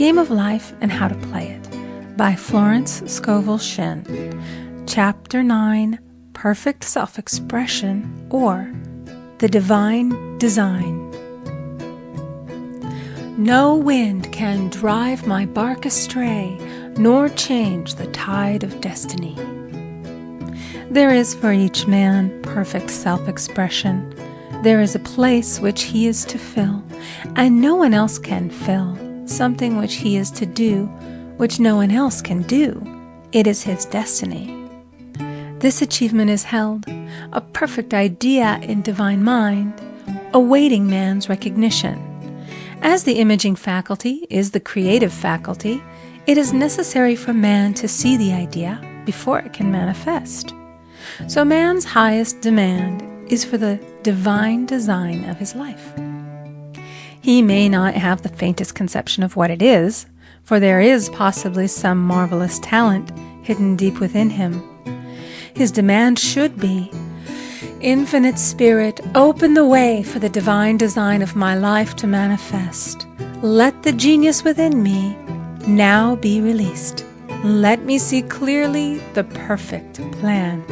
Game of Life and How to Play It by Florence Scoville Shin. Chapter 9, Perfect Self-Expression, or The Divine Design. No wind can drive my bark astray, nor change the tide of destiny. There is for each man perfect self-expression. There is a place which he is to fill, and no one else can fill, something which he is to do, which no one else can do. It is his destiny. This achievement is held, a perfect idea in divine mind, awaiting man's recognition. As the imaging faculty is the creative faculty, it is necessary for man to see the idea before it can manifest. So man's highest demand is for the divine design of his life. He may not have the faintest conception of what it is, for there is possibly some marvelous talent hidden deep within him. His demand should be, Infinite Spirit, open the way for the divine design of my life to manifest. Let the genius within me now be released. Let me see clearly the perfect plan.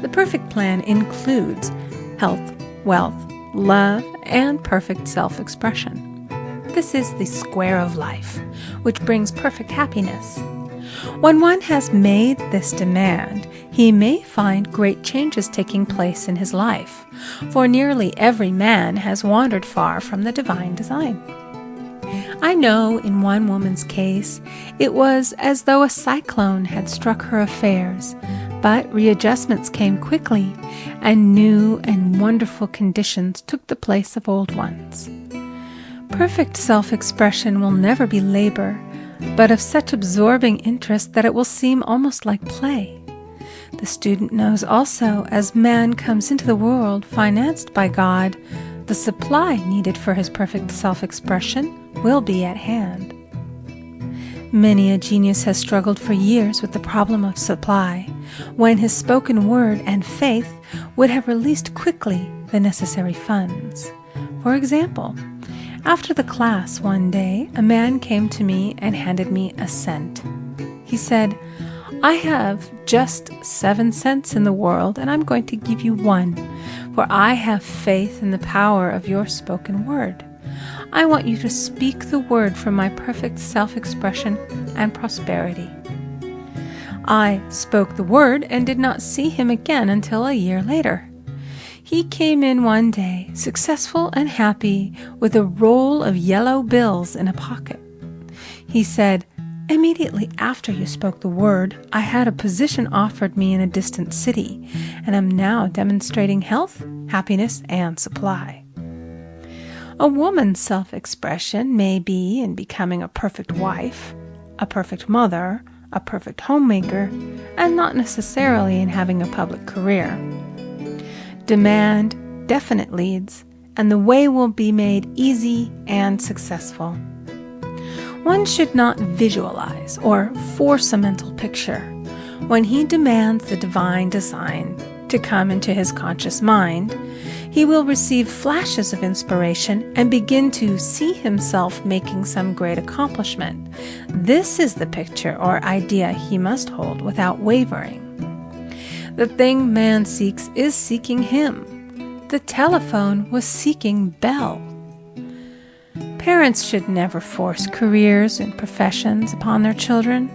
The perfect plan includes health, wealth, love, and perfect self-expression. This is the square of life, which brings perfect happiness. When one has made this demand, he may find great changes taking place in his life, for nearly every man has wandered far from the divine design. I know in one woman's case, it was as though a cyclone had struck her affairs, but readjustments came quickly, and new and wonderful conditions took the place of old ones. Perfect self-expression will never be labor, but of such absorbing interest that it will seem almost like play. The student knows also, as man comes into the world financed by God, the supply needed for his perfect self-expression will be at hand. Many a genius has struggled for years with the problem of supply, when his spoken word and faith would have released quickly the necessary funds. For example, after the class one day, a man came to me and handed me a cent. He said, I have just 7 cents in the world, and I'm going to give you 1, for I have faith in the power of your spoken word. I want you to speak the word for my perfect self-expression and prosperity. I spoke the word and did not see him again until a year later. He came in one day, successful and happy, with a roll of yellow bills in a pocket. He said, immediately after you spoke the word, I had a position offered me in a distant city, and am now demonstrating health, happiness, and supply. A woman's self-expression may be in becoming a perfect wife, a perfect mother, a perfect homemaker, and not necessarily in having a public career. Demand definite leads, and the way will be made easy and successful. One should not visualize or force a mental picture. When he demands the divine design to come into his conscious mind, he will receive flashes of inspiration and begin to see himself making some great accomplishment. This is the picture or idea he must hold without wavering. The thing man seeks is seeking him. The telephone was seeking Bell. Parents should never force careers and professions upon their children.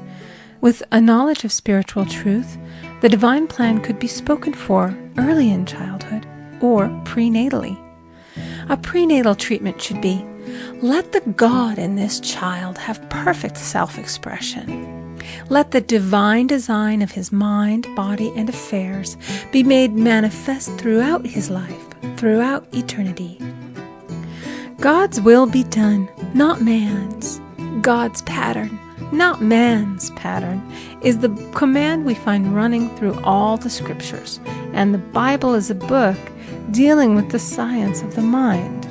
With a knowledge of spiritual truth, the divine plan could be spoken for early in childhood or prenatally. A prenatal treatment should be, let the God in this child have perfect self-expression. Let the divine design of his mind, body, and affairs be made manifest throughout his life, throughout eternity. God's will be done, not man's. God's pattern, not man's pattern, is the command we find running through all the scriptures, and the Bible is a book dealing with the science of the mind.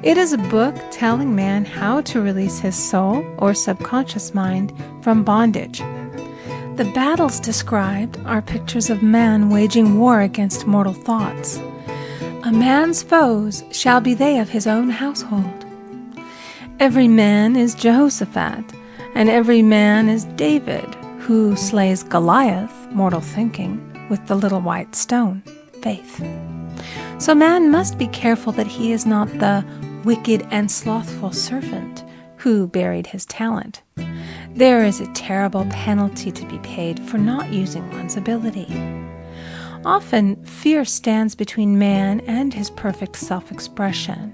It is a book telling man how to release his soul or subconscious mind from bondage. The battles described are pictures of man waging war against mortal thoughts. A man's foes shall be they of his own household. Every man is Jehoshaphat, and every man is David, who slays Goliath, mortal thinking, with the little white stone, faith. So man must be careful that he is not the wicked and slothful servant who buried his talent. There is a terrible penalty to be paid for not using one's ability. Often, fear stands between man and his perfect self-expression.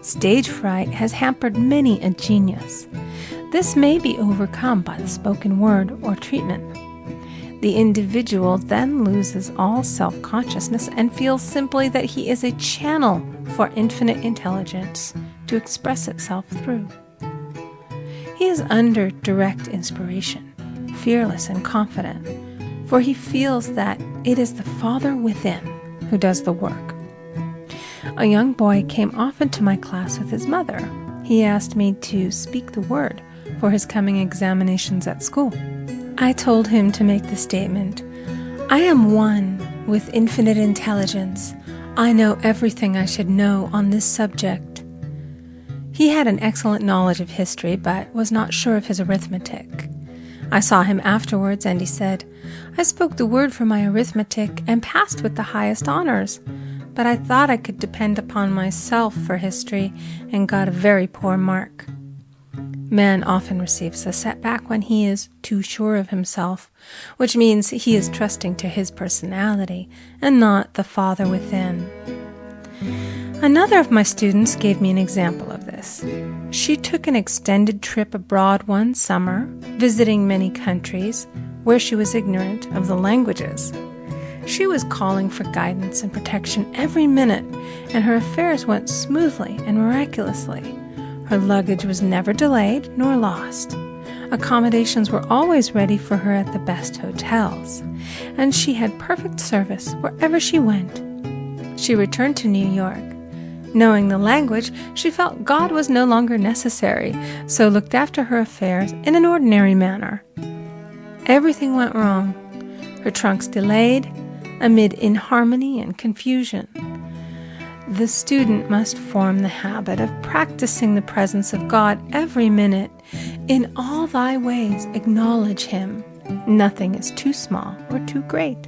Stage fright has hampered many a genius. This may be overcome by the spoken word or treatment. The individual then loses all self-consciousness and feels simply that he is a channel for infinite intelligence to express itself through. He is under direct inspiration, fearless and confident, for he feels that it is the Father within who does the work. A young boy came often to my class with his mother. He asked me to speak the word for his coming examinations at school. I told him to make the statement, "I am one with infinite intelligence. I know everything I should know on this subject." He had an excellent knowledge of history, but was not sure of his arithmetic. I saw him afterwards, and he said, "I spoke the word for my arithmetic and passed with the highest honors, but I thought I could depend upon myself for history and got a very poor mark." Man often receives a setback when he is too sure of himself, which means he is trusting to his personality and not the Father within. Another of my students gave me an example of this. She took an extended trip abroad one summer, visiting many countries where she was ignorant of the languages. She was calling for guidance and protection every minute, and her affairs went smoothly and miraculously. Her luggage was never delayed nor lost. Accommodations were always ready for her at the best hotels, and she had perfect service wherever she went. She returned to New York. Knowing the language, she felt God was no longer necessary, so looked after her affairs in an ordinary manner. Everything went wrong. Her trunks delayed, amid inharmony and confusion. The student must form the habit of practicing the presence of God every minute. In all thy ways acknowledge Him. Nothing is too small or too great.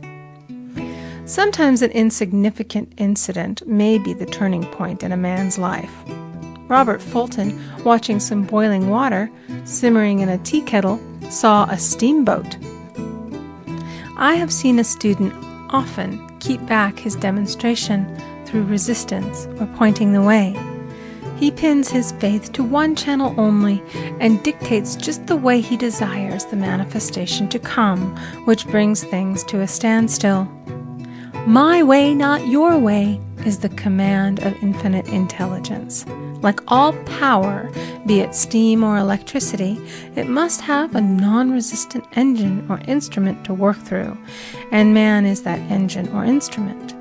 Sometimes an insignificant incident may be the turning point in a man's life. Robert Fulton, watching some boiling water simmering in a tea kettle, saw a steamboat. I have seen a student often keep back his demonstration through resistance or pointing the way. He pins his faith to one channel only and dictates just the way he desires the manifestation to come, which brings things to a standstill. My way, not your way, is the command of infinite intelligence. Like all power, be it steam or electricity, it must have a non-resistant engine or instrument to work through, and man is that engine or instrument.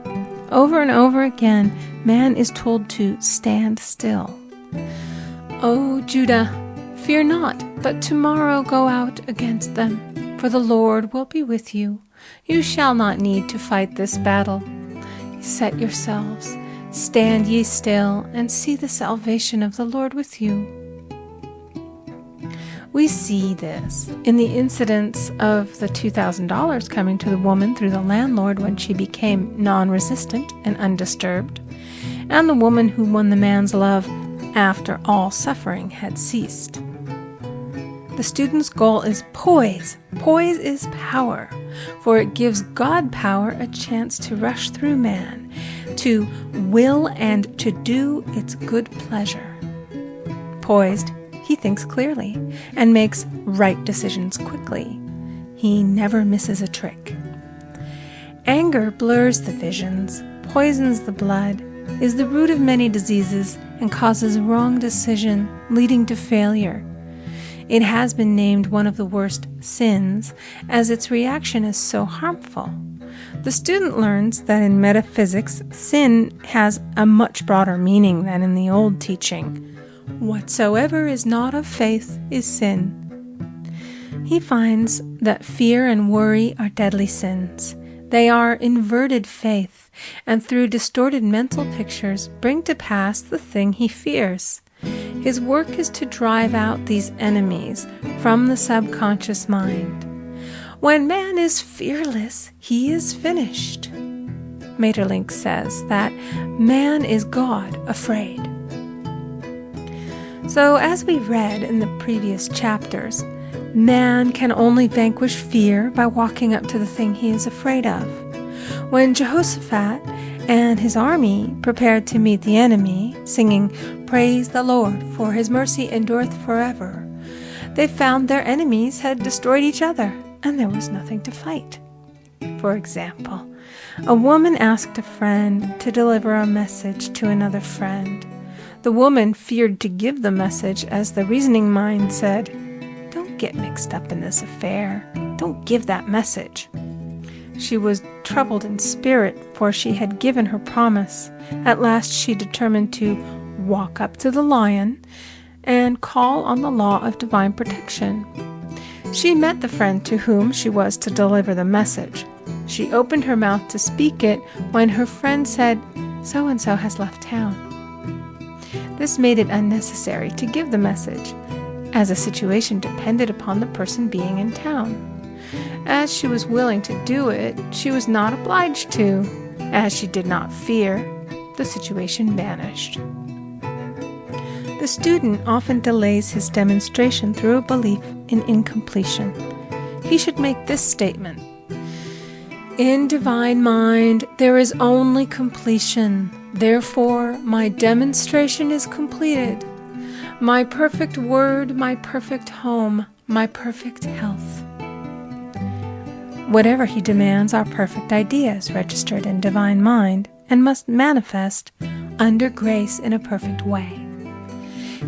Over and over again, man is told to stand still. O Judah, fear not, but tomorrow go out against them, for the Lord will be with you. You shall not need to fight this battle. Set yourselves, stand ye still, and see the salvation of the Lord with you. We see this in the incidents of the $2,000 coming to the woman through the landlord when she became non-resistant and undisturbed, and the woman who won the man's love after all suffering had ceased. The student's goal is poise. Poise is power, for it gives God power a chance to rush through man, to will and to do its good pleasure. Poised, he thinks clearly and makes right decisions quickly. He never misses a trick. Anger blurs the visions, poisons the blood, is the root of many diseases, and causes wrong decision, leading to failure. It has been named one of the worst sins, as its reaction is so harmful. The student learns that in metaphysics, sin has a much broader meaning than in the old teaching. Whatsoever is not of faith is sin. He finds that fear and worry are deadly sins. They are inverted faith, and through distorted mental pictures bring to pass the thing he fears. His work is to drive out these enemies from the subconscious mind. When man is fearless, he is finished. Maeterlinck says that man is God afraid. So, as we read in the previous chapters, man can only vanquish fear by walking up to the thing he is afraid of. When Jehoshaphat and his army prepared to meet the enemy, singing, "Praise the Lord, for his mercy endureth forever," they found their enemies had destroyed each other, and there was nothing to fight. For example, a woman asked a friend to deliver a message to another friend. The woman feared to give the message, as the reasoning mind said, "Don't get mixed up in this affair. Don't give that message." She was troubled in spirit, for she had given her promise. At last she determined to walk up to the lion and call on the law of divine protection. She met the friend to whom she was to deliver the message. She opened her mouth to speak it when her friend said, "So-and-so has left town." This made it unnecessary to give the message, as the situation depended upon the person being in town. As she was willing to do it, she was not obliged to. As she did not fear, the situation vanished. The student often delays his demonstration through a belief in incompletion. He should make this statement: "In divine mind, there is only completion. Therefore, my demonstration is completed. My perfect word, my perfect home, my perfect health." Whatever he demands are perfect ideas registered in divine mind and must manifest under grace in a perfect way.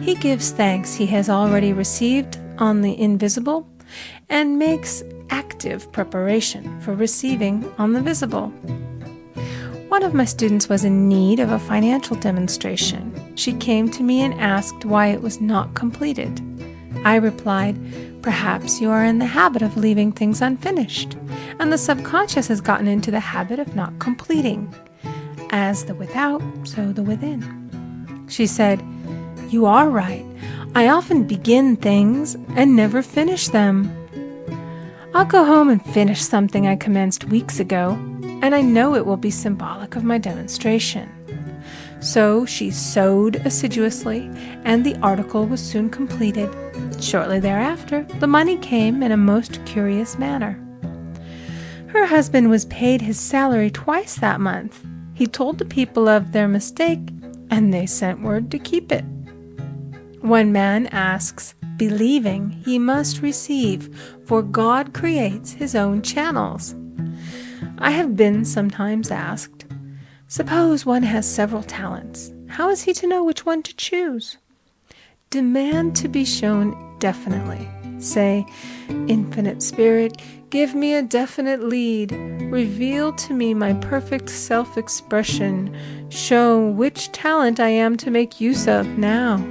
He gives thanks he has already received on the invisible and makes active preparation for receiving on the visible. One of my students was in need of a financial demonstration. She came to me and asked why it was not completed. I replied, "Perhaps you are in the habit of leaving things unfinished, and the subconscious has gotten into the habit of not completing. As the without, so the within." She said, "You are right. I often begin things and never finish them. I'll go home and finish something I commenced weeks ago, and I know it will be symbolic of my demonstration." So she sewed assiduously, and the article was soon completed. Shortly thereafter, the money came in a most curious manner. Her husband was paid his salary twice that month. He told the people of their mistake, and they sent word to keep it. When man asks, believing, he must receive, for God creates his own channels. I have been sometimes asked, suppose one has several talents. How is he to know which one to choose? Demand to be shown definitely. Say, "Infinite Spirit, give me a definite lead. Reveal to me my perfect self-expression. Show which talent I am to make use of now."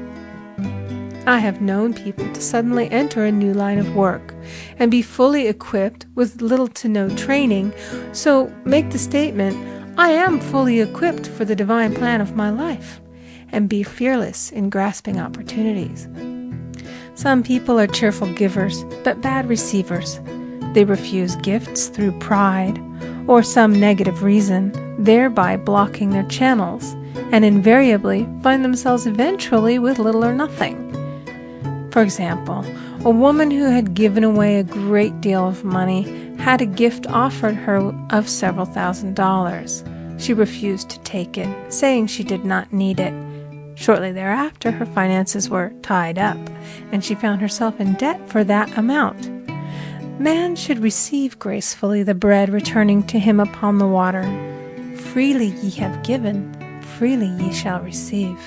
I have known people to suddenly enter a new line of work and be fully equipped with little to no training, so make the statement, "I am fully equipped for the divine plan of my life," and be fearless in grasping opportunities. Some people are cheerful givers, but bad receivers. They refuse gifts through pride or some negative reason, thereby blocking their channels, and invariably find themselves eventually with little or nothing. For example, a woman who had given away a great deal of money had a gift offered her of several $1,000s. She refused to take it, saying she did not need it. Shortly thereafter, her finances were tied up, and she found herself in debt for that amount. Man should receive gracefully the bread returning to him upon the water. Freely ye have given, freely ye shall receive.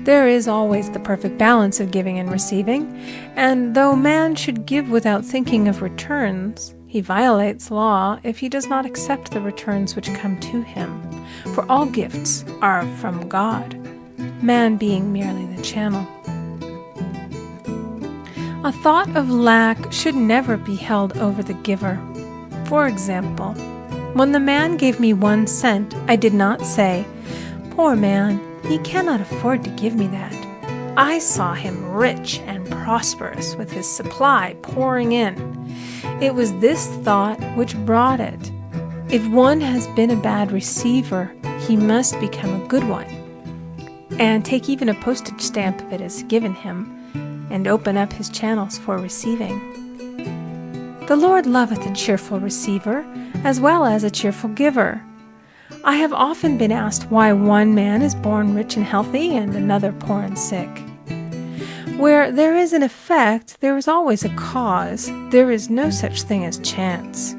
There is always the perfect balance of giving and receiving, and though man should give without thinking of returns, he violates law if he does not accept the returns which come to him, for all gifts are from God, man being merely the channel. A thought of lack should never be held over the giver. For example, when the man gave me 1 cent, I did not say, "Poor man, He cannot afford to give me that. I saw him rich and prosperous with his supply pouring in. It was this thought which brought it. If one has been a bad receiver, he must become a good one, and take even a postage stamp of it as given him, and open up his channels for receiving. The Lord loveth a cheerful receiver, as well as a cheerful giver. I have often been asked why one man is born rich and healthy and another poor and sick. Where there is an effect, there is always a cause. There is no such thing as chance.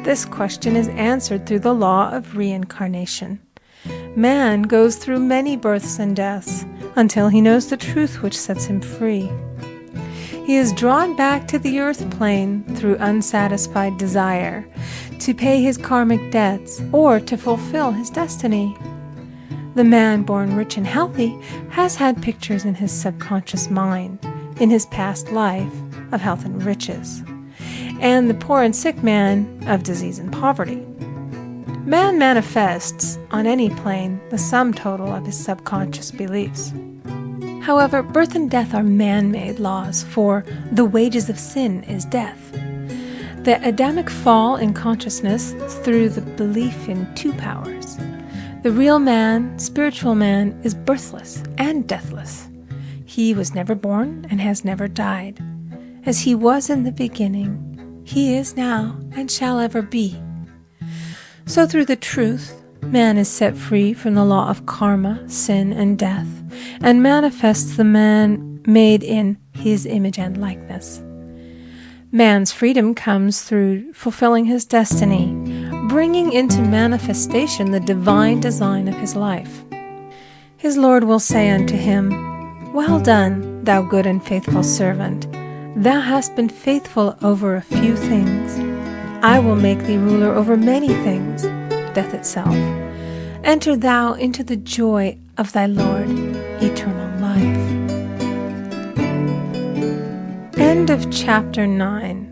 This question is answered through the law of reincarnation. Man goes through many births and deaths until he knows the truth which sets him free. He is drawn back to the earth plane through unsatisfied desire, to pay his karmic debts or to fulfill his destiny. The man born rich and healthy has had pictures in his subconscious mind, in his past life, of health and riches, and the poor and sick man of disease and poverty. Man manifests, on any plane, the sum total of his subconscious beliefs. However, birth and death are man-made laws, for the wages of sin is death. The Adamic fall in consciousness through the belief in two powers. The real man, spiritual man, is birthless and deathless. He was never born and has never died. As he was in the beginning, he is now and shall ever be. So through the truth, man is set free from the law of karma, sin, and death, and manifests the man made in his image and likeness. Man's freedom comes through fulfilling his destiny, bringing into manifestation the divine design of his life. His Lord will say unto him, "Well done, thou good and faithful servant. Thou hast been faithful over a few things. I will make thee ruler over many things," death itself. "Enter thou into the joy of thy Lord, eternal life." End of chapter 9.